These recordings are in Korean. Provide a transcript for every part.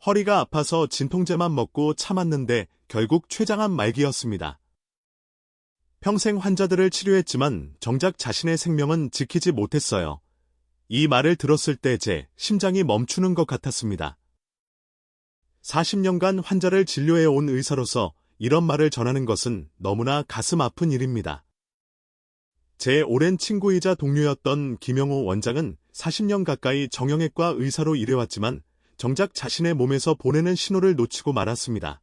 허리가 아파서 진통제만 먹고 참았는데 결국 췌장암 말기였습니다. 평생 환자들을 치료했지만 정작 자신의 생명은 지키지 못했어요. 이 말을 들었을 때 제 심장이 멈추는 것 같았습니다. 40년간 환자를 진료해온 의사로서 이런 말을 전하는 것은 너무나 가슴 아픈 일입니다. 제 오랜 친구이자 동료였던 김영호 원장은 40년 가까이 정형외과 의사로 일해왔지만 정작 자신의 몸에서 보내는 신호를 놓치고 말았습니다.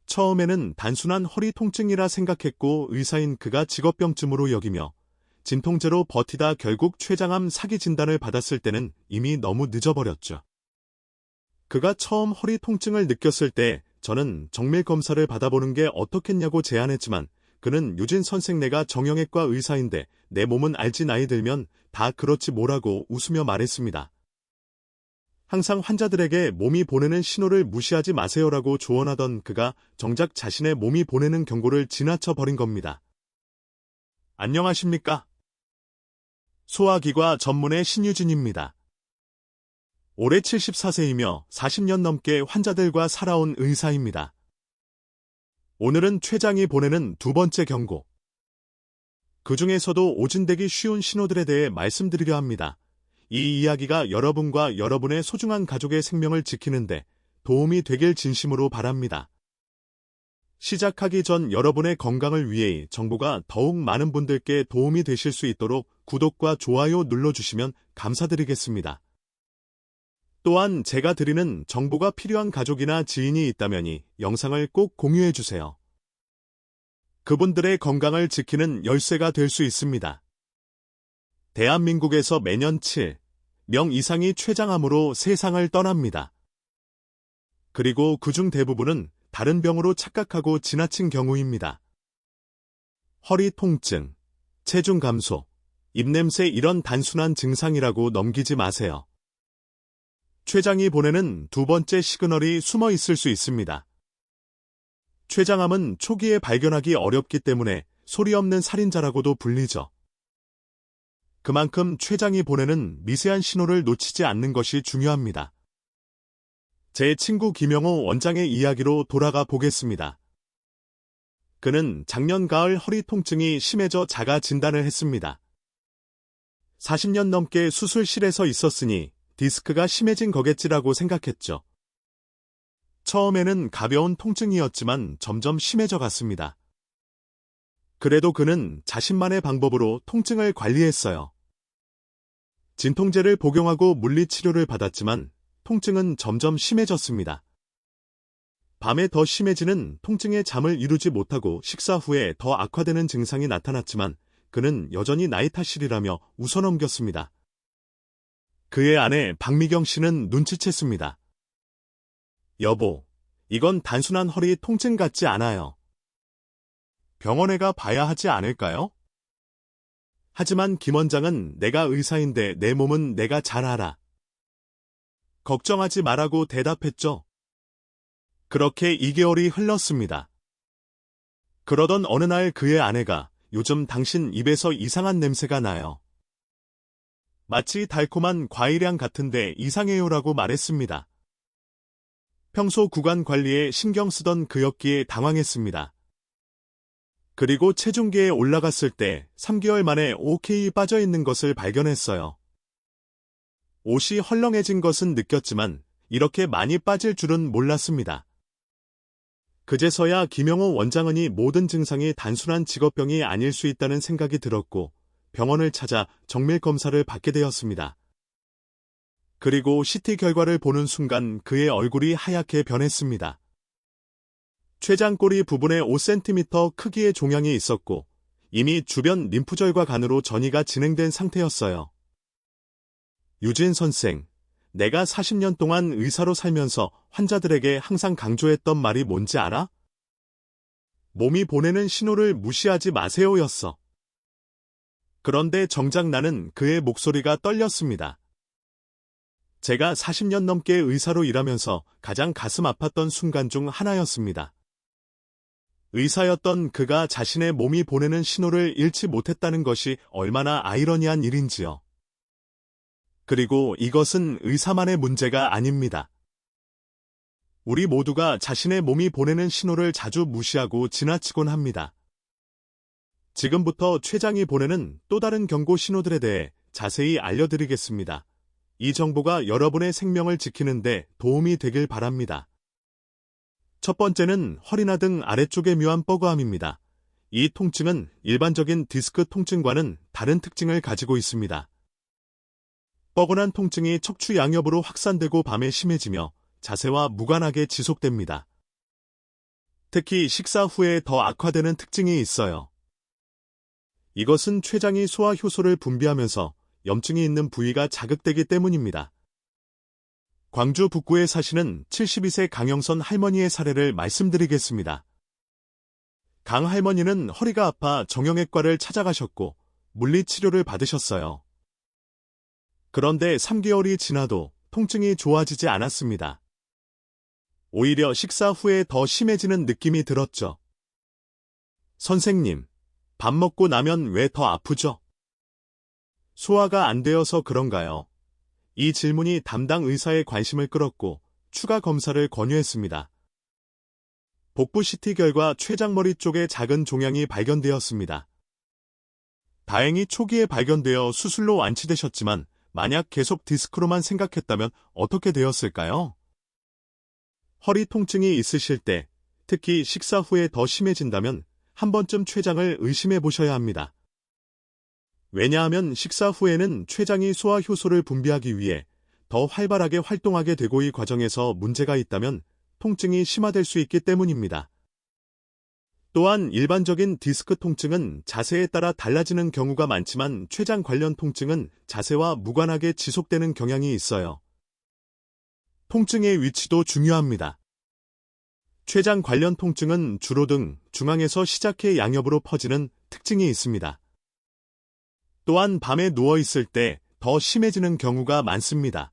처음에는 단순한 허리 통증이라 생각했고 의사인 그가 직업병쯤으로 여기며 진통제로 버티다 결국 췌장암 사기 진단을 받았을 때는 이미 너무 늦어버렸죠. 그가 처음 허리 통증을 느꼈을 때 저는 정밀 검사를 받아보는 게 어떻겠냐고 제안했지만 그는 유진 선생 내가 정형외과 의사인데 내 몸은 알지 나이 들면 다 그렇지 뭐라고 웃으며 말했습니다. 항상 환자들에게 몸이 보내는 신호를 무시하지 마세요라고 조언하던 그가 정작 자신의 몸이 보내는 경고를 지나쳐 버린 겁니다. 안녕하십니까? 소화기과 전문의 신유진입니다. 올해 74세이며 40년 넘게 환자들과 살아온 의사입니다. 오늘은 췌장이 보내는 두 번째 경고. 그 중에서도 오진되기 쉬운 신호들에 대해 말씀드리려 합니다. 이 이야기가 여러분과 여러분의 소중한 가족의 생명을 지키는데 도움이 되길 진심으로 바랍니다. 시작하기 전 여러분의 건강을 위해 정보가 더욱 많은 분들께 도움이 되실 수 있도록 구독과 좋아요 눌러주시면 감사드리겠습니다. 또한 제가 드리는 정보가 필요한 가족이나 지인이 있다면 이 영상을 꼭 공유해주세요. 그분들의 건강을 지키는 열쇠가 될 수 있습니다. 대한민국에서 매년 7명 이상이 췌장암으로 세상을 떠납니다. 그리고 그중 대부분은 다른 병으로 착각하고 지나친 경우입니다. 허리 통증, 체중 감소, 입냄새 이런 단순한 증상이라고 넘기지 마세요. 췌장이 보내는 두 번째 시그널이 숨어 있을 수 있습니다. 췌장암은 초기에 발견하기 어렵기 때문에 소리 없는 살인자라고도 불리죠. 그만큼 췌장이 보내는 미세한 신호를 놓치지 않는 것이 중요합니다. 제 친구 김영호 원장의 이야기로 돌아가 보겠습니다. 그는 작년 가을 허리 통증이 심해져 자가 진단을 했습니다. 40년 넘게 수술실에서 있었으니 디스크가 심해진 거겠지라고 생각했죠. 처음에는 가벼운 통증이었지만 점점 심해져 갔습니다. 그래도 그는 자신만의 방법으로 통증을 관리했어요. 진통제를 복용하고 물리치료를 받았지만 통증은 점점 심해졌습니다. 밤에 더 심해지는 통증에 잠을 이루지 못하고 식사 후에 더 악화되는 증상이 나타났지만 그는 여전히 나이 탓이라며 웃어넘겼습니다. 그의 아내 박미경 씨는 눈치챘습니다. 여보, 이건 단순한 허리 통증 같지 않아요. 병원에 가 봐야 하지 않을까요? 하지만 김 원장은 내가 의사인데 내 몸은 내가 잘 알아. 걱정하지 말라고 대답했죠. 그렇게 2개월이 흘렀습니다. 그러던 어느 날 그의 아내가 요즘 당신 입에서 이상한 냄새가 나요. 마치 달콤한 과일향 같은데 이상해요라고 말했습니다. 평소 구강 관리에 신경 쓰던 그였기에 당황했습니다. 그리고 체중계에 올라갔을 때 3개월 만에 5kg 빠져있는 것을 발견했어요. 옷이 헐렁해진 것은 느꼈지만 이렇게 많이 빠질 줄은 몰랐습니다. 그제서야 김영호 원장은 이 모든 증상이 단순한 직업병이 아닐 수 있다는 생각이 들었고 병원을 찾아 정밀 검사를 받게 되었습니다. 그리고 CT 결과를 보는 순간 그의 얼굴이 하얗게 변했습니다. 췌장꼬리 부분에 5cm 크기의 종양이 있었고 이미 주변 림프절과 간으로 전이가 진행된 상태였어요. 유진 선생, 내가 40년 동안 의사로 살면서 환자들에게 항상 강조했던 말이 뭔지 알아? 몸이 보내는 신호를 무시하지 마세요였어. 그런데 정작 나는 그의 목소리가 떨렸습니다. 제가 40년 넘게 의사로 일하면서 가장 가슴 아팠던 순간 중 하나였습니다. 의사였던 그가 자신의 몸이 보내는 신호를 잃지 못했다는 것이 얼마나 아이러니한 일인지요. 그리고 이것은 의사만의 문제가 아닙니다. 우리 모두가 자신의 몸이 보내는 신호를 자주 무시하고 지나치곤 합니다. 지금부터 췌장이 보내는 또 다른 경고 신호들에 대해 자세히 알려드리겠습니다. 이 정보가 여러분의 생명을 지키는 데 도움이 되길 바랍니다. 첫 번째는 허리나 등 아래쪽의 묘한 뻐그함입니다. 이 통증은 일반적인 디스크 통증과는 다른 특징을 가지고 있습니다. 뻐근한 통증이 척추 양옆으로 확산되고 밤에 심해지며 자세와 무관하게 지속됩니다. 특히 식사 후에 더 악화되는 특징이 있어요. 이것은 췌장이 소화 효소를 분비하면서 염증이 있는 부위가 자극되기 때문입니다. 광주 북구에 사시는 72세 강영선 할머니의 사례를 말씀드리겠습니다. 강 할머니는 허리가 아파 정형외과를 찾아가셨고 물리치료를 받으셨어요. 그런데 3개월이 지나도 통증이 좋아지지 않았습니다. 오히려 식사 후에 더 심해지는 느낌이 들었죠. 선생님, 밥 먹고 나면 왜 더 아프죠? 소화가 안 되어서 그런가요? 이 질문이 담당 의사의 관심을 끌었고 추가 검사를 권유했습니다. 복부 CT 결과 췌장머리 쪽에 작은 종양이 발견되었습니다. 다행히 초기에 발견되어 수술로 완치되셨지만 만약 계속 디스크로만 생각했다면 어떻게 되었을까요? 허리 통증이 있으실 때, 특히 식사 후에 더 심해진다면 한 번쯤 췌장을 의심해 보셔야 합니다. 왜냐하면 식사 후에는 췌장이 소화 효소를 분비하기 위해 더 활발하게 활동하게 되고 이 과정에서 문제가 있다면 통증이 심화될 수 있기 때문입니다. 또한 일반적인 디스크 통증은 자세에 따라 달라지는 경우가 많지만 췌장 관련 통증은 자세와 무관하게 지속되는 경향이 있어요. 통증의 위치도 중요합니다. 췌장 관련 통증은 주로 등, 중앙에서 시작해 양옆으로 퍼지는 특징이 있습니다. 또한 밤에 누워있을 때 더 심해지는 경우가 많습니다.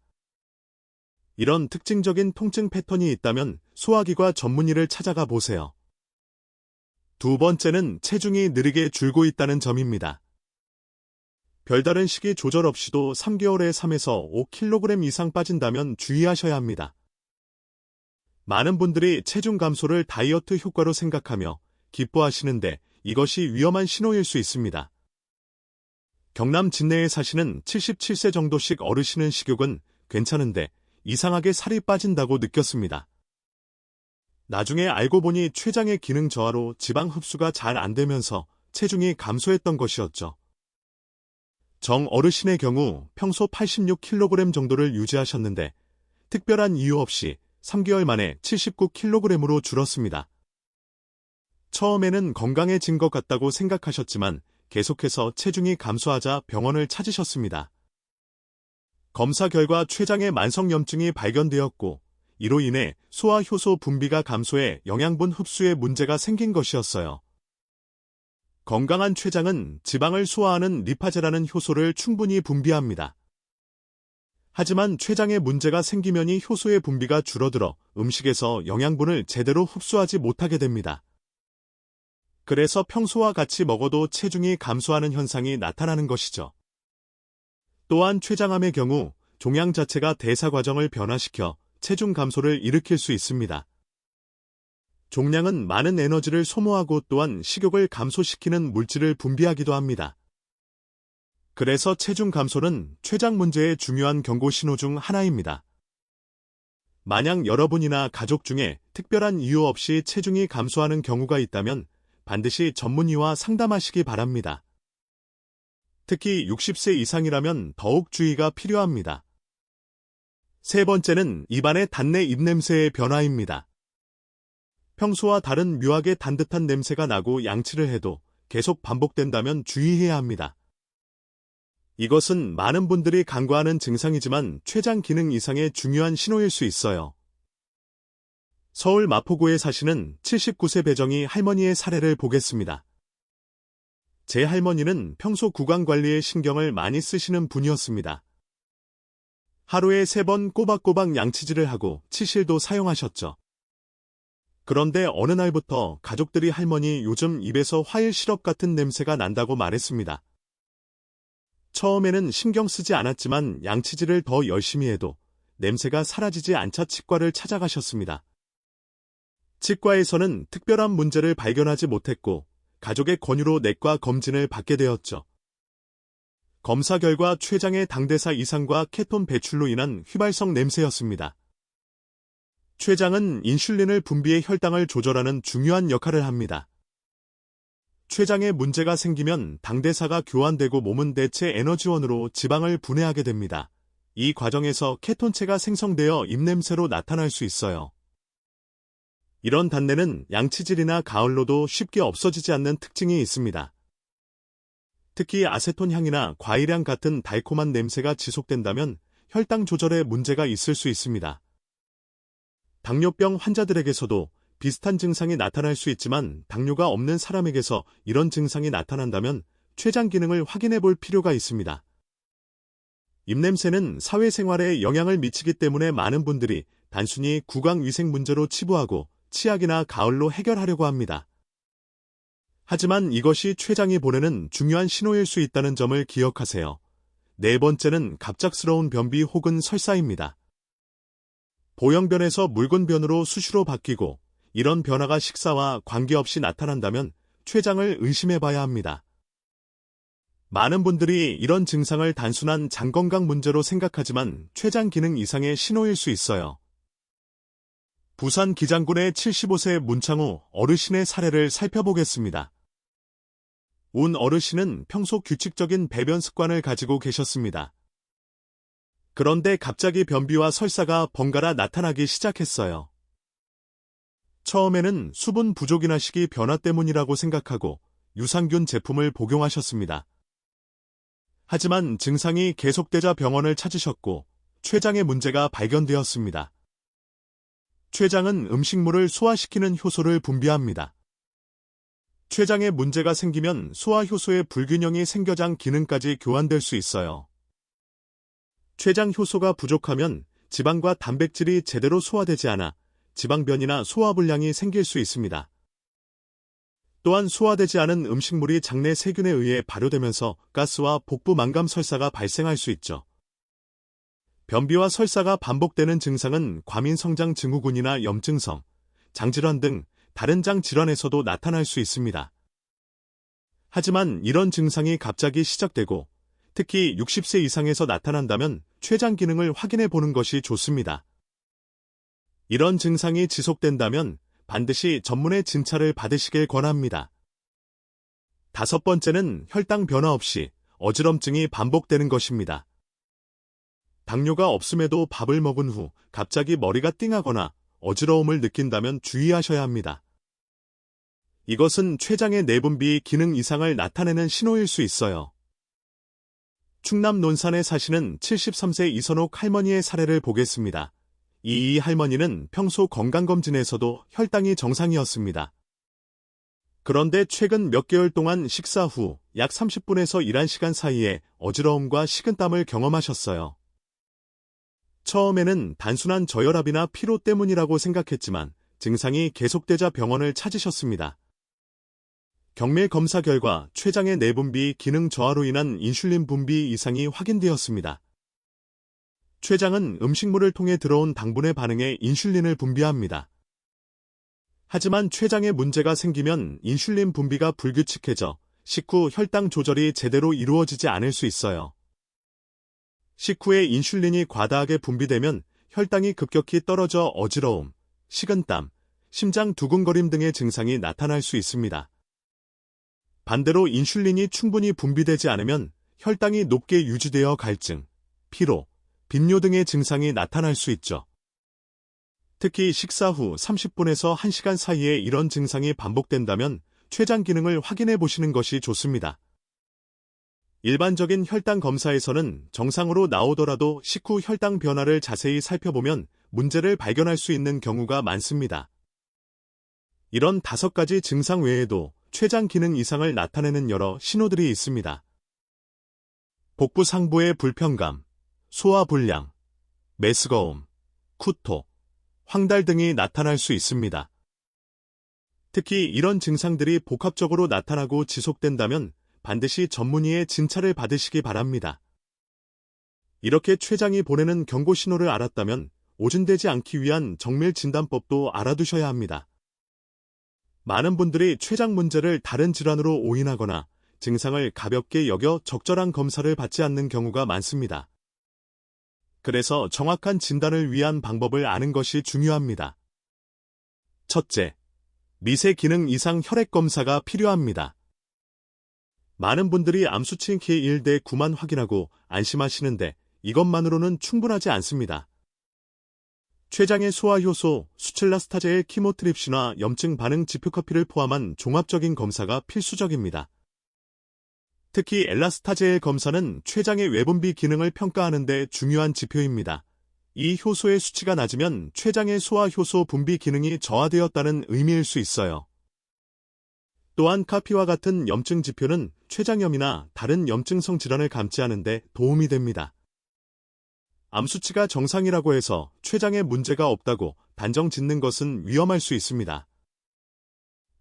이런 특징적인 통증 패턴이 있다면 소화기과 전문의를 찾아가 보세요. 두 번째는 체중이 느리게 줄고 있다는 점입니다. 별다른 식이 조절 없이도 3개월에 3에서 5kg 이상 빠진다면 주의하셔야 합니다. 많은 분들이 체중 감소를 다이어트 효과로 생각하며 기뻐하시는데 이것이 위험한 신호일 수 있습니다. 경남 진내에 사시는 77세 정도씩 어르신은 식욕은 괜찮은데 이상하게 살이 빠진다고 느꼈습니다. 나중에 알고 보니 췌장의 기능 저하로 지방 흡수가 잘 안 되면서 체중이 감소했던 것이었죠. 정 어르신의 경우 평소 86kg 정도를 유지하셨는데 특별한 이유 없이 3개월 만에 79kg으로 줄었습니다. 처음에는 건강해진 것 같다고 생각하셨지만 계속해서 체중이 감소하자 병원을 찾으셨습니다. 검사 결과 췌장에 만성염증이 발견되었고 이로 인해 소화효소 분비가 감소해 영양분 흡수에 문제가 생긴 것이었어요. 건강한 췌장은 지방을 소화하는 리파제라는 효소를 충분히 분비합니다. 하지만 췌장에 문제가 생기면 이 효소의 분비가 줄어들어 음식에서 영양분을 제대로 흡수하지 못하게 됩니다. 그래서 평소와 같이 먹어도 체중이 감소하는 현상이 나타나는 것이죠. 또한 췌장암의 경우 종양 자체가 대사 과정을 변화시켜 체중 감소를 일으킬 수 있습니다. 종양은 많은 에너지를 소모하고 또한 식욕을 감소시키는 물질을 분비하기도 합니다. 그래서 체중 감소는 췌장 문제의 중요한 경고 신호 중 하나입니다. 만약 여러분이나 가족 중에 특별한 이유 없이 체중이 감소하는 경우가 있다면 반드시 전문의와 상담하시기 바랍니다. 특히 60세 이상이라면 더욱 주의가 필요합니다. 세 번째는 입안의 단내 입냄새의 변화입니다. 평소와 다른 묘하게 단 듯한 냄새가 나고 양치를 해도 계속 반복된다면 주의해야 합니다. 이것은 많은 분들이 간과하는 증상이지만 췌장 기능 이상의 중요한 신호일 수 있어요. 서울 마포구에 사시는 79세 배정희 할머니의 사례를 보겠습니다. 제 할머니는 평소 구강 관리에 신경을 많이 쓰시는 분이었습니다. 하루에 3번 꼬박꼬박 양치질을 하고 치실도 사용하셨죠. 그런데 어느 날부터 가족들이 할머니 요즘 입에서 화일 시럽 같은 냄새가 난다고 말했습니다. 처음에는 신경 쓰지 않았지만 양치질을 더 열심히 해도 냄새가 사라지지 않자 치과를 찾아가셨습니다. 치과에서는 특별한 문제를 발견하지 못했고 가족의 권유로 내과 검진을 받게 되었죠. 검사 결과 췌장의 당대사 이상과 케톤 배출로 인한 휘발성 냄새였습니다. 췌장은 인슐린을 분비해 혈당을 조절하는 중요한 역할을 합니다. 췌장에 문제가 생기면 당대사가 교환되고 몸은 대체 에너지원으로 지방을 분해하게 됩니다. 이 과정에서 케톤체가 생성되어 입냄새로 나타날 수 있어요. 이런 단내는 양치질이나 가을로도 쉽게 없어지지 않는 특징이 있습니다. 특히 아세톤 향이나 과일향 같은 달콤한 냄새가 지속된다면 혈당 조절에 문제가 있을 수 있습니다. 당뇨병 환자들에게서도 비슷한 증상이 나타날 수 있지만 당뇨가 없는 사람에게서 이런 증상이 나타난다면 췌장 기능을 확인해 볼 필요가 있습니다. 입냄새는 사회생활에 영향을 미치기 때문에 많은 분들이 단순히 구강위생 문제로 치부하고 치약이나 가을로 해결하려고 합니다. 하지만 이것이 췌장이 보내는 중요한 신호일 수 있다는 점을 기억하세요. 네 번째는 갑작스러운 변비 혹은 설사입니다. 보형변에서 묽은변으로 수시로 바뀌고 이런 변화가 식사와 관계없이 나타난다면 췌장을 의심해봐야 합니다. 많은 분들이 이런 증상을 단순한 장건강 문제로 생각하지만 췌장 기능 이상의 신호일 수 있어요. 부산 기장군의 75세 문창우 어르신의 사례를 살펴보겠습니다. 운 어르신은 평소 규칙적인 배변 습관을 가지고 계셨습니다. 그런데 갑자기 변비와 설사가 번갈아 나타나기 시작했어요. 처음에는 수분 부족이나 식이 변화 때문이라고 생각하고 유산균 제품을 복용하셨습니다. 하지만 증상이 계속되자 병원을 찾으셨고 췌장의 문제가 발견되었습니다. 췌장은 음식물을 소화시키는 효소를 분비합니다. 췌장에 문제가 생기면 소화 효소의 불균형이 생겨장 기능까지 교환될 수 있어요. 췌장 효소가 부족하면 지방과 단백질이 제대로 소화되지 않아 지방변이나 소화불량이 생길 수 있습니다. 또한 소화되지 않은 음식물이 장내 세균에 의해 발효되면서 가스와 복부 만감 설사가 발생할 수 있죠. 변비와 설사가 반복되는 증상은 과민성장 증후군이나 염증성, 장질환 등 다른 장 질환에서도 나타날 수 있습니다. 하지만 이런 증상이 갑자기 시작되고 특히 60세 이상에서 나타난다면 췌장 기능을 확인해 보는 것이 좋습니다. 이런 증상이 지속된다면 반드시 전문의 진찰을 받으시길 권합니다. 다섯 번째는 혈당 변화 없이 어지럼증이 반복되는 것입니다. 당뇨가 없음에도 밥을 먹은 후 갑자기 머리가 띵하거나 어지러움을 느낀다면 주의하셔야 합니다. 이것은 췌장의 내분비 기능 이상을 나타내는 신호일 수 있어요. 충남 논산에 사시는 73세 이선옥 할머니의 사례를 보겠습니다. 이 할머니는 평소 건강검진에서도 혈당이 정상이었습니다. 그런데 최근 몇 개월 동안 식사 후 약 30분에서 1시간 사이에 어지러움과 식은땀을 경험하셨어요. 처음에는 단순한 저혈압이나 피로 때문이라고 생각했지만 증상이 계속되자 병원을 찾으셨습니다. 경밀 검사 결과 췌장의 내분비 기능 저하로 인한 인슐린 분비 이상이 확인되었습니다. 췌장은 음식물을 통해 들어온 당분에 반응해 인슐린을 분비합니다. 하지만 췌장에 문제가 생기면 인슐린 분비가 불규칙해져 식후 혈당 조절이 제대로 이루어지지 않을 수 있어요. 식후에 인슐린이 과다하게 분비되면 혈당이 급격히 떨어져 어지러움, 식은땀, 심장 두근거림 등의 증상이 나타날 수 있습니다. 반대로 인슐린이 충분히 분비되지 않으면 혈당이 높게 유지되어 갈증, 피로, 빈뇨 등의 증상이 나타날 수 있죠. 특히 식사 후 30분에서 1시간 사이에 이런 증상이 반복된다면 췌장 기능을 확인해 보시는 것이 좋습니다. 일반적인 혈당 검사에서는 정상으로 나오더라도 식후 혈당 변화를 자세히 살펴보면 문제를 발견할 수 있는 경우가 많습니다. 이런 5가지 증상 외에도 췌장 기능 이상을 나타내는 여러 신호들이 있습니다. 복부 상부의 불편감, 소화불량, 메스거움, 쿠토, 황달 등이 나타날 수 있습니다. 특히 이런 증상들이 복합적으로 나타나고 지속된다면 반드시 전문의의 진찰을 받으시기 바랍니다. 이렇게 췌장이 보내는 경고 신호를 알았다면 오진되지 않기 위한 정밀 진단법도 알아두셔야 합니다. 많은 분들이 췌장 문제를 다른 질환으로 오인하거나 증상을 가볍게 여겨 적절한 검사를 받지 않는 경우가 많습니다. 그래서 정확한 진단을 위한 방법을 아는 것이 중요합니다. 첫째, 미세 기능 이상 혈액 검사가 필요합니다. 많은 분들이 암수치 키 1대 9만 확인하고 안심하시는데 이것만으로는 충분하지 않습니다. 췌장의 소화효소, 수칠라스타제의 키모트립시나 염증 반응 지표커피를 포함한 종합적인 검사가 필수적입니다. 특히 엘라스타제의 검사는 췌장의 외분비 기능을 평가하는 데 중요한 지표입니다. 이 효소의 수치가 낮으면 췌장의 소화효소 분비 기능이 저하되었다는 의미일 수 있어요. 또한 카피와 같은 염증 지표는 췌장염이나 다른 염증성 질환을 감지하는 데 도움이 됩니다. 암수치가 정상이라고 해서 췌장에 문제가 없다고 단정 짓는 것은 위험할 수 있습니다.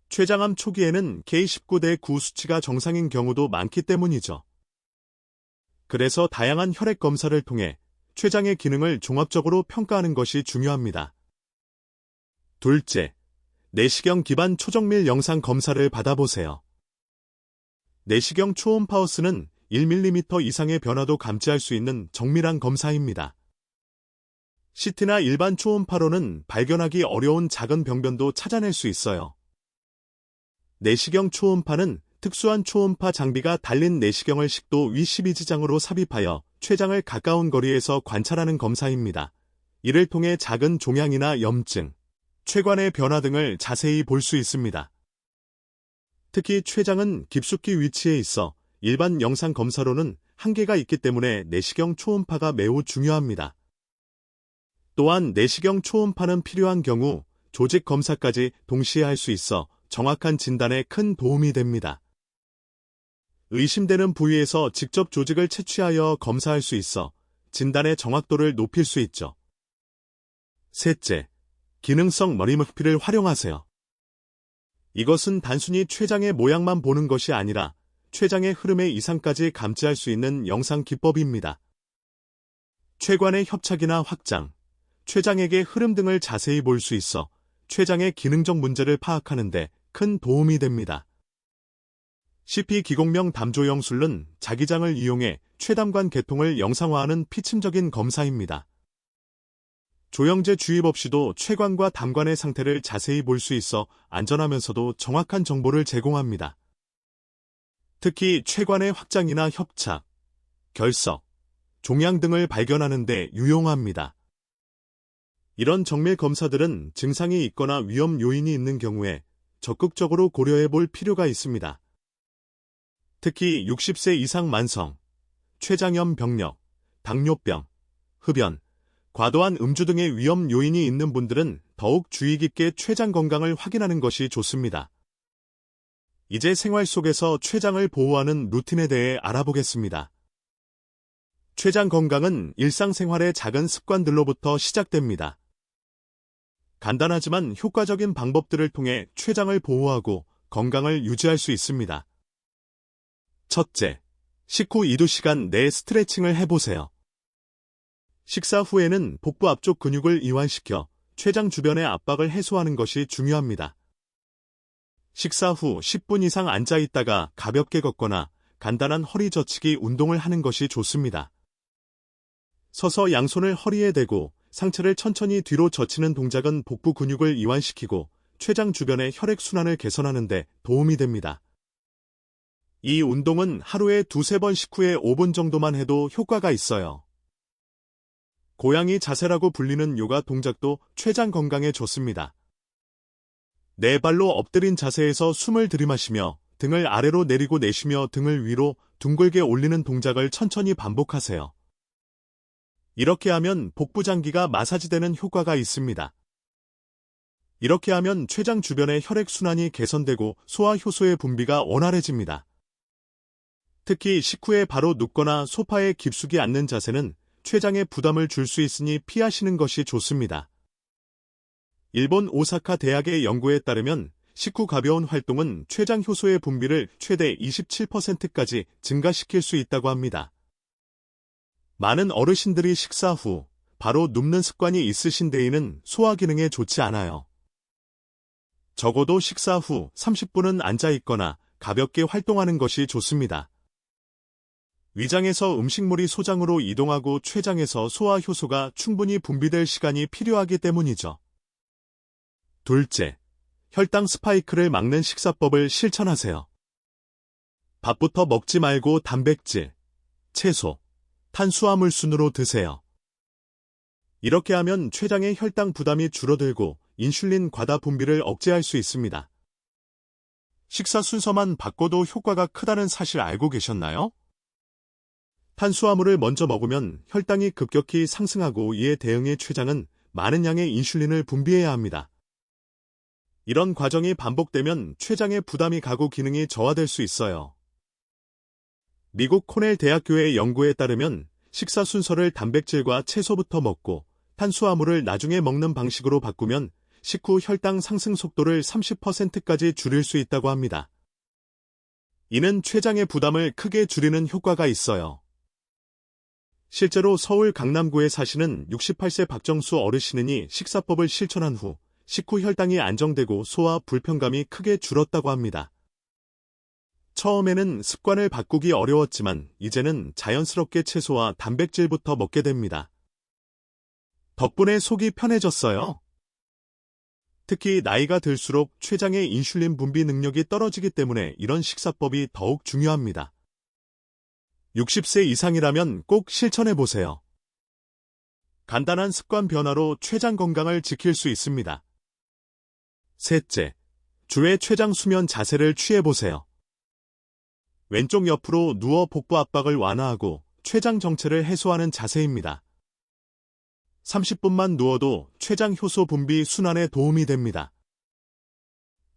췌장암 초기에는 K19대 9 수치가 정상인 경우도 많기 때문이죠. 그래서 다양한 혈액 검사를 통해 췌장의 기능을 종합적으로 평가하는 것이 중요합니다. 둘째, 내시경 기반 초정밀 영상 검사를 받아보세요. 내시경 초음파우스는 1mm 이상의 변화도 감지할 수 있는 정밀한 검사입니다. CT나 일반 초음파로는 발견하기 어려운 작은 병변도 찾아낼 수 있어요. 내시경 초음파는 특수한 초음파 장비가 달린 내시경을 식도 위 12지장으로 삽입하여 췌장을 가까운 거리에서 관찰하는 검사입니다. 이를 통해 작은 종양이나 염증, 췌관의 변화 등을 자세히 볼 수 있습니다. 특히 췌장은 깊숙이 위치해 있어 일반 영상 검사로는 한계가 있기 때문에 내시경 초음파가 매우 중요합니다. 또한 내시경 초음파는 필요한 경우 조직 검사까지 동시에 할 수 있어 정확한 진단에 큰 도움이 됩니다. 의심되는 부위에서 직접 조직을 채취하여 검사할 수 있어 진단의 정확도를 높일 수 있죠. 셋째, 기능성 머리머피를 활용하세요. 이것은 단순히 췌장의 모양만 보는 것이 아니라 췌장의 흐름의 이상까지 감지할 수 있는 영상 기법입니다. 췌관의 협착이나 확장, 췌장액의 흐름 등을 자세히 볼 수 있어 췌장의 기능적 문제를 파악하는 데 큰 도움이 됩니다. CP 기공명 담조영술은 자기장을 이용해 췌담관 계통을 영상화하는 피침적인 검사입니다. 조영제 주입 없이도 췌관과 담관의 상태를 자세히 볼 수 있어 안전하면서도 정확한 정보를 제공합니다. 특히 췌관의 확장이나 협착, 결석, 종양 등을 발견하는 데 유용합니다. 이런 정밀 검사들은 증상이 있거나 위험 요인이 있는 경우에 적극적으로 고려해 볼 필요가 있습니다. 특히 60세 이상 만성, 췌장염 병력, 당뇨병, 흡연, 과도한 음주 등의 위험 요인이 있는 분들은 더욱 주의 깊게 췌장 건강을 확인하는 것이 좋습니다. 이제 생활 속에서 췌장을 보호하는 루틴에 대해 알아보겠습니다. 췌장 건강은 일상생활의 작은 습관들로부터 시작됩니다. 간단하지만 효과적인 방법들을 통해 췌장을 보호하고 건강을 유지할 수 있습니다. 첫째, 식후 2~2시간 내 스트레칭을 해보세요. 식사 후에는 복부 앞쪽 근육을 이완시켜 췌장 주변의 압박을 해소하는 것이 중요합니다. 식사 후 10분 이상 앉아 있다가 가볍게 걷거나 간단한 허리 젖히기 운동을 하는 것이 좋습니다. 서서 양손을 허리에 대고 상체를 천천히 뒤로 젖히는 동작은 복부 근육을 이완시키고 췌장 주변의 혈액순환을 개선하는 데 도움이 됩니다. 이 운동은 하루에 2~3번 식후에 5분 정도만 해도 효과가 있어요. 고양이 자세라고 불리는 요가 동작도 췌장 건강에 좋습니다. 네 발로 엎드린 자세에서 숨을 들이마시며 등을 아래로 내리고 내쉬며 등을 위로 둥글게 올리는 동작을 천천히 반복하세요. 이렇게 하면 복부 장기가 마사지되는 효과가 있습니다. 이렇게 하면 췌장 주변의 혈액순환이 개선되고 소화효소의 분비가 원활해집니다. 특히 식후에 바로 눕거나 소파에 깊숙이 앉는 자세는 췌장에 부담을 줄 수 있으니 피하시는 것이 좋습니다. 일본 오사카 대학의 연구에 따르면 식후 가벼운 활동은 췌장 효소의 분비를 최대 27%까지 증가시킬 수 있다고 합니다. 많은 어르신들이 식사 후 바로 눕는 습관이 있으신 데에는 소화 기능에 좋지 않아요. 적어도 식사 후 30분은 앉아 있거나 가볍게 활동하는 것이 좋습니다. 위장에서 음식물이 소장으로 이동하고 췌장에서 소화 효소가 충분히 분비될 시간이 필요하기 때문이죠. 둘째, 혈당 스파이크를 막는 식사법을 실천하세요. 밥부터 먹지 말고 단백질, 채소, 탄수화물 순으로 드세요. 이렇게 하면 췌장의 혈당 부담이 줄어들고 인슐린 과다 분비를 억제할 수 있습니다. 식사 순서만 바꿔도 효과가 크다는 사실 알고 계셨나요? 탄수화물을 먼저 먹으면 혈당이 급격히 상승하고 이에 대응해 췌장은 많은 양의 인슐린을 분비해야 합니다. 이런 과정이 반복되면 췌장의 부담이 가고 기능이 저하될 수 있어요. 미국 코넬 대학교의 연구에 따르면 식사 순서를 단백질과 채소부터 먹고 탄수화물을 나중에 먹는 방식으로 바꾸면 식후 혈당 상승 속도를 30%까지 줄일 수 있다고 합니다. 이는 췌장의 부담을 크게 줄이는 효과가 있어요. 실제로 서울 강남구에 사시는 68세 박정수 어르신이 식사법을 실천한 후 식후 혈당이 안정되고 소화 불편감이 크게 줄었다고 합니다. 처음에는 습관을 바꾸기 어려웠지만 이제는 자연스럽게 채소와 단백질부터 먹게 됩니다. 덕분에 속이 편해졌어요. 특히 나이가 들수록 췌장의 인슐린 분비 능력이 떨어지기 때문에 이런 식사법이 더욱 중요합니다. 60세 이상이라면 꼭 실천해보세요. 간단한 습관 변화로 췌장 건강을 지킬 수 있습니다. 셋째, 주의 췌장 수면 자세를 취해보세요. 왼쪽 옆으로 누워 복부 압박을 완화하고 췌장 정체를 해소하는 자세입니다. 30분만 누워도 췌장 효소 분비 순환에 도움이 됩니다.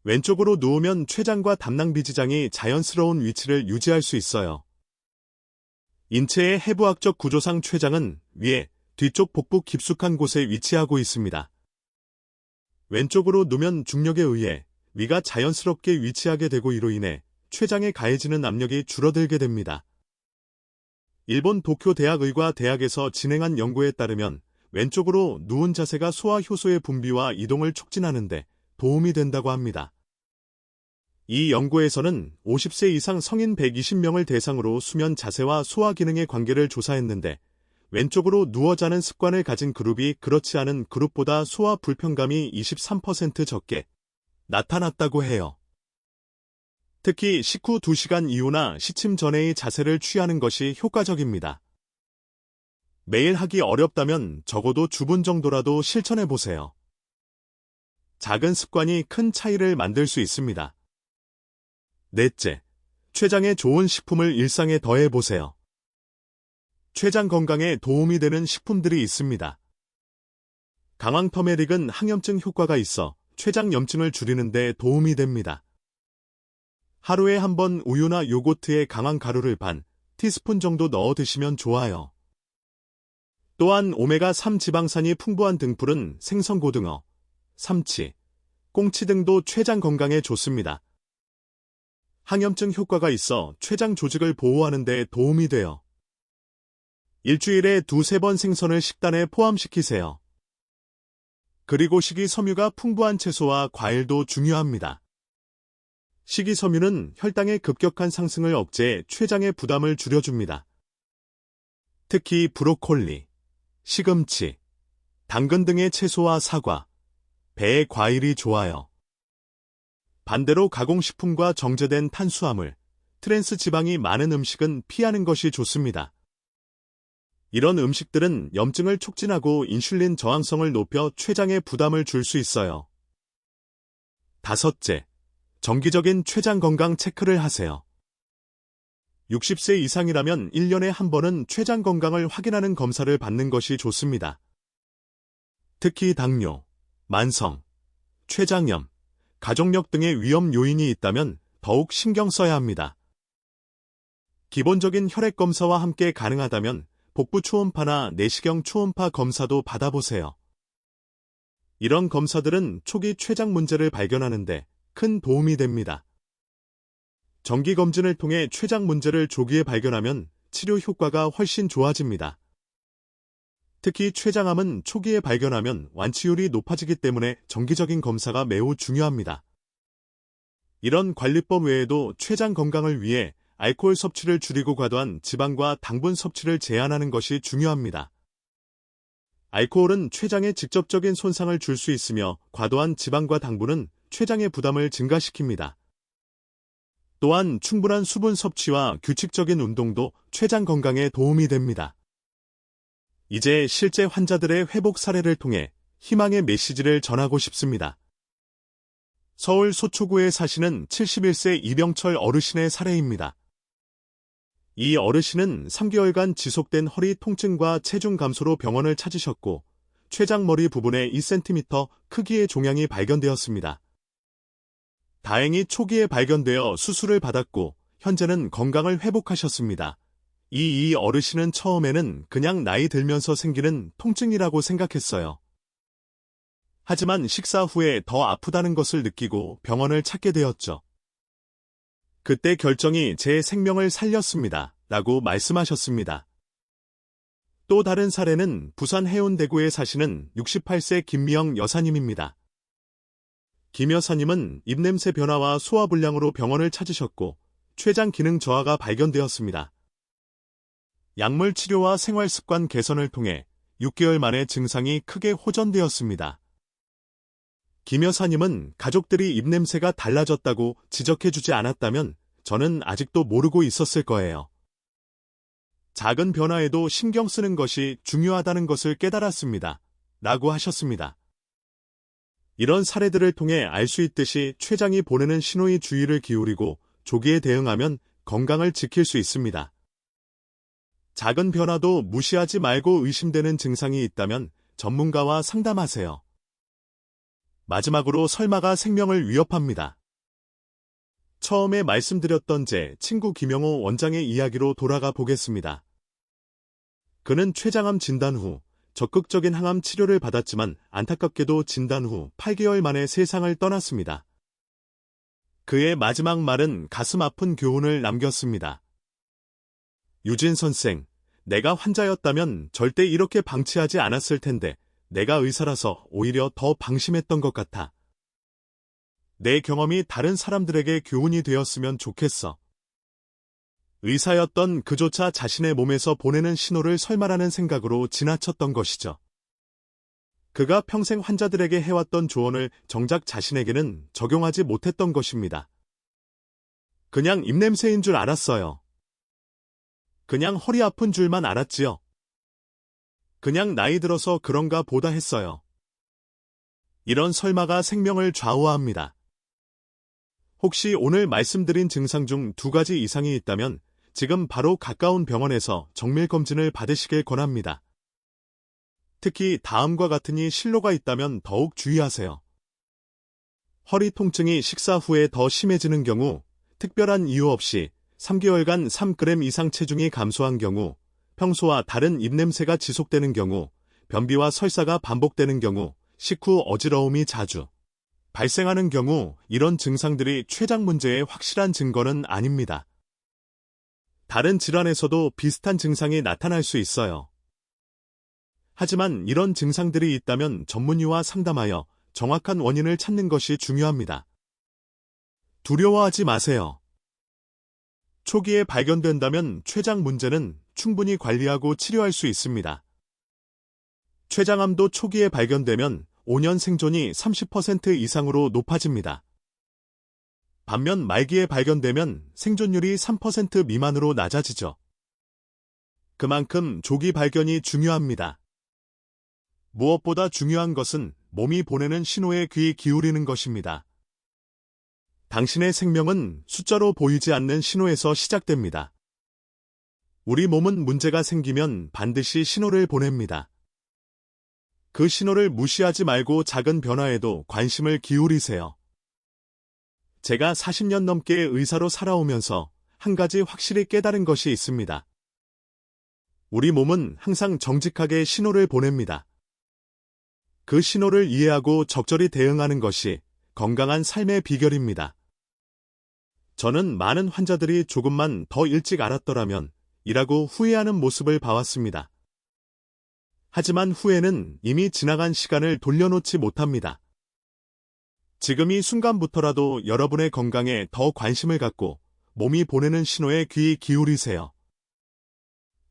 왼쪽으로 누우면 췌장과 담낭비지장이 자연스러운 위치를 유지할 수 있어요. 인체의 해부학적 구조상 췌장은 위에, 뒤쪽 복부 깊숙한 곳에 위치하고 있습니다. 왼쪽으로 누면 중력에 의해 위가 자연스럽게 위치하게 되고 이로 인해 췌장에 가해지는 압력이 줄어들게 됩니다. 일본 도쿄 대학의과대학에서 진행한 연구에 따르면 왼쪽으로 누운 자세가 소화 효소의 분비와 이동을 촉진하는 데 도움이 된다고 합니다. 이 연구에서는 50세 이상 성인 120명을 대상으로 수면 자세와 소화 기능의 관계를 조사했는데 왼쪽으로 누워 자는 습관을 가진 그룹이 그렇지 않은 그룹보다 소화 불편감이 23% 적게 나타났다고 해요. 특히 식후 2시간 이후나 시침 전에의 자세를 취하는 것이 효과적입니다. 매일 하기 어렵다면 적어도 주분 정도라도 실천해보세요. 작은 습관이 큰 차이를 만들 수 있습니다. 넷째, 췌장에 좋은 식품을 일상에 더해보세요. 췌장 건강에 도움이 되는 식품들이 있습니다. 강황 터메릭은 항염증 효과가 있어 췌장 염증을 줄이는 데 도움이 됩니다. 하루에 한 번 우유나 요거트에 강황 가루를 반 티스푼 정도 넣어 드시면 좋아요. 또한 오메가3 지방산이 풍부한 등푸른 생선고등어, 삼치, 꽁치 등도 췌장 건강에 좋습니다. 항염증 효과가 있어 췌장 조직을 보호하는 데 도움이 돼요. 일주일에 2-3번 생선을 식단에 포함시키세요. 그리고 식이섬유가 풍부한 채소와 과일도 중요합니다. 식이섬유는 혈당의 급격한 상승을 억제해 췌장의 부담을 줄여줍니다. 특히 브로콜리, 시금치, 당근 등의 채소와 사과, 배 과일이 좋아요. 반대로 가공식품과 정제된 탄수화물, 트랜스 지방이 많은 음식은 피하는 것이 좋습니다. 이런 음식들은 염증을 촉진하고 인슐린 저항성을 높여 췌장에 부담을 줄 수 있어요. 다섯째, 정기적인 췌장 건강 체크를 하세요. 60세 이상이라면 1년에 한 번은 췌장 건강을 확인하는 검사를 받는 것이 좋습니다. 특히 당뇨, 만성, 췌장염, 가족력 등의 위험 요인이 있다면 더욱 신경 써야 합니다. 기본적인 혈액 검사와 함께 가능하다면 복부 초음파나 내시경 초음파 검사도 받아보세요. 이런 검사들은 초기 췌장 문제를 발견하는 데 큰 도움이 됩니다. 정기검진을 통해 췌장 문제를 조기에 발견하면 치료 효과가 훨씬 좋아집니다. 특히 췌장암은 초기에 발견하면 완치율이 높아지기 때문에 정기적인 검사가 매우 중요합니다. 이런 관리법 외에도 췌장 건강을 위해 알코올 섭취를 줄이고 과도한 지방과 당분 섭취를 제한하는 것이 중요합니다. 알코올은 췌장에 직접적인 손상을 줄 수 있으며 과도한 지방과 당분은 췌장의 부담을 증가시킵니다. 또한 충분한 수분 섭취와 규칙적인 운동도 췌장 건강에 도움이 됩니다. 이제 실제 환자들의 회복 사례를 통해 희망의 메시지를 전하고 싶습니다. 서울 서초구에 사시는 71세 이병철 어르신의 사례입니다. 이 어르신은 3개월간 지속된 허리 통증과 체중 감소로 병원을 찾으셨고 췌장머리 부분에 2cm 크기의 종양이 발견되었습니다. 다행히 초기에 발견되어 수술을 받았고 현재는 건강을 회복하셨습니다. 이 어르신은 처음에는 그냥 나이 들면서 생기는 통증이라고 생각했어요. 하지만 식사 후에 더 아프다는 것을 느끼고 병원을 찾게 되었죠. 그때 결정이 제 생명을 살렸습니다. 라고 말씀하셨습니다. 또 다른 사례는 부산 해운대구에 사시는 68세 김미영 여사님입니다. 김 여사님은 입냄새 변화와 소화불량으로 병원을 찾으셨고 췌장 기능 저하가 발견되었습니다. 약물 치료와 생활습관 개선을 통해 6개월 만에 증상이 크게 호전되었습니다. 김 여사님은 가족들이 입냄새가 달라졌다고 지적해주지 않았다면 저는 아직도 모르고 있었을 거예요. 작은 변화에도 신경 쓰는 것이 중요하다는 것을 깨달았습니다. 라고 하셨습니다. 이런 사례들을 통해 알 수 있듯이 췌장이 보내는 신호에 주의를 기울이고 조기에 대응하면 건강을 지킬 수 있습니다. 작은 변화도 무시하지 말고 의심되는 증상이 있다면 전문가와 상담하세요. 마지막으로 설마가 생명을 위협합니다. 처음에 말씀드렸던 제 친구 김영호 원장의 이야기로 돌아가 보겠습니다. 그는 췌장암 진단 후 적극적인 항암 치료를 받았지만 안타깝게도 진단 후 8개월 만에 세상을 떠났습니다. 그의 마지막 말은 가슴 아픈 교훈을 남겼습니다. 유진 선생, 내가 환자였다면 절대 이렇게 방치하지 않았을 텐데 내가 의사라서 오히려 더 방심했던 것 같아. 내 경험이 다른 사람들에게 교훈이 되었으면 좋겠어. 의사였던 그조차 자신의 몸에서 보내는 신호를 설마라는 생각으로 지나쳤던 것이죠. 그가 평생 환자들에게 해왔던 조언을 정작 자신에게는 적용하지 못했던 것입니다. 그냥 입냄새인 줄 알았어요. 그냥 허리 아픈 줄만 알았지요. 그냥 나이 들어서 그런가 보다 했어요. 이런 설마가 생명을 좌우합니다. 혹시 오늘 말씀드린 증상 중 2가지 이상이 있다면 지금 바로 가까운 병원에서 정밀검진을 받으시길 권합니다. 특히 다음과 같으니 실로가 있다면 더욱 주의하세요. 허리 통증이 식사 후에 더 심해지는 경우, 특별한 이유 없이 3개월간 3g 이상 체중이 감소한 경우, 평소와 다른 입냄새가 지속되는 경우, 변비와 설사가 반복되는 경우, 식후 어지러움이 자주 발생하는 경우 이런 증상들이 췌장 문제의 확실한 증거는 아닙니다. 다른 질환에서도 비슷한 증상이 나타날 수 있어요. 하지만 이런 증상들이 있다면 전문의와 상담하여 정확한 원인을 찾는 것이 중요합니다. 두려워하지 마세요. 초기에 발견된다면 췌장 문제는 충분히 관리하고 치료할 수 있습니다. 췌장암도 초기에 발견되면 5년 생존이 30% 이상으로 높아집니다. 반면 말기에 발견되면 생존율이 3% 미만으로 낮아지죠. 그만큼 조기 발견이 중요합니다. 무엇보다 중요한 것은 몸이 보내는 신호에 귀 기울이는 것입니다. 당신의 생명은 숫자로 보이지 않는 신호에서 시작됩니다. 우리 몸은 문제가 생기면 반드시 신호를 보냅니다. 그 신호를 무시하지 말고 작은 변화에도 관심을 기울이세요. 제가 40년 넘게 의사로 살아오면서 한 가지 확실히 깨달은 것이 있습니다. 우리 몸은 항상 정직하게 신호를 보냅니다. 그 신호를 이해하고 적절히 대응하는 것이 건강한 삶의 비결입니다. 저는 많은 환자들이 조금만 더 일찍 알았더라면 이라고 후회하는 모습을 봐왔습니다. 하지만 후회는 이미 지나간 시간을 돌려놓지 못합니다. 지금 이 순간부터라도 여러분의 건강에 더 관심을 갖고 몸이 보내는 신호에 귀 기울이세요.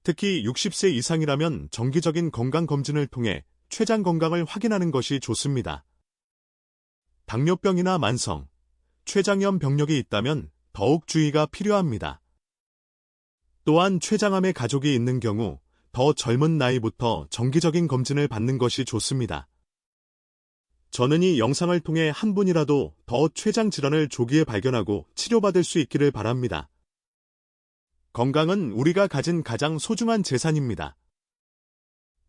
특히 60세 이상이라면 정기적인 건강검진을 통해 췌장 건강을 확인하는 것이 좋습니다. 당뇨병이나 만성, 췌장염 병력이 있다면 더욱 주의가 필요합니다. 또한 췌장암의 가족이 있는 경우 더 젊은 나이부터 정기적인 검진을 받는 것이 좋습니다. 저는 이 영상을 통해 한 분이라도 더 췌장 질환을 조기에 발견하고 치료받을 수 있기를 바랍니다. 건강은 우리가 가진 가장 소중한 재산입니다.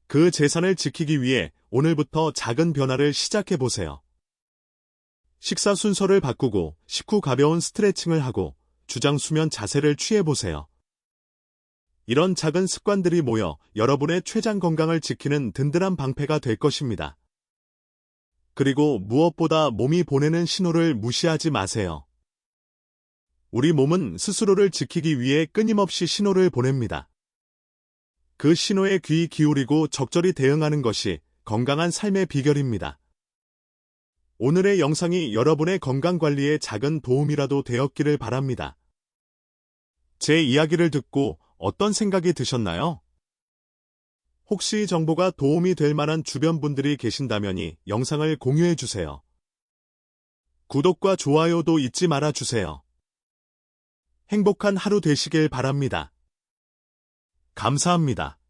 그 재산을 지키기 위해 오늘부터 작은 변화를 시작해 보세요. 식사 순서를 바꾸고 식후 가벼운 스트레칭을 하고 주장 수면 자세를 취해 보세요. 이런 작은 습관들이 모여 여러분의 췌장 건강을 지키는 든든한 방패가 될 것입니다. 그리고 무엇보다 몸이 보내는 신호를 무시하지 마세요. 우리 몸은 스스로를 지키기 위해 끊임없이 신호를 보냅니다. 그 신호에 귀 기울이고 적절히 대응하는 것이 건강한 삶의 비결입니다. 오늘의 영상이 여러분의 건강관리에 작은 도움이라도 되었기를 바랍니다. 제 이야기를 듣고 어떤 생각이 드셨나요? 혹시 이 정보가 도움이 될 만한 주변 분들이 계신다면 이 영상을 공유해 주세요. 구독과 좋아요도 잊지 말아 주세요. 행복한 하루 되시길 바랍니다. 감사합니다.